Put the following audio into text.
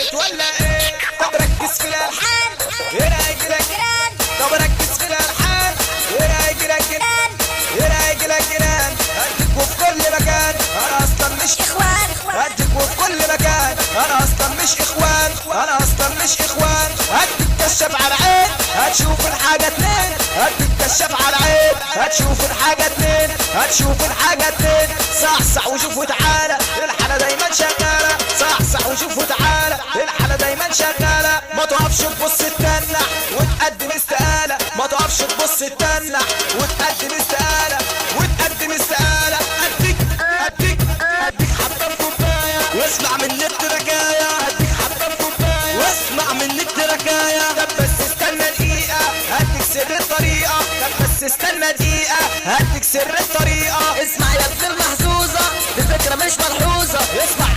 شفت ولا ايه؟ طب ركز في الالحان ايه رايك جيران؟ طب ركز في الالحان ايه رايك جيران؟ ايه رايك جيران؟ هديكوا في كل مكان انا اصلا مش اخوان، هديكوا في كل مكان انا اصلا مش اخوان، انا اصلا مش اخوان. هديك كشاف على عين هتشوف الحاجه اتنين، هديك كشاف على عين هتشوف الحاجه اتنين، هتشوف الحاجه اتنين. صحصح وشوف وتعالى الحاله دايما شغاله، صحصح وشوف وتعالى الحاله دايما شغاله. ما تقفش تبص تتنح وتقدم استقاله، ما تقفش تبص تتنح وتقدم استقاله، وتقدم استقاله. اديك حبه كوبايه واسمع مني التركايه، اديك حبه كوبايه واسمع مني التركايه. طب بس استنى دقيقه هديك سر الطريقه، طب بس استنى دقيقه هديك سر الطريقه. اسمع يا ابن المحظوظة دي فكرة مش ملحوظة، اسمع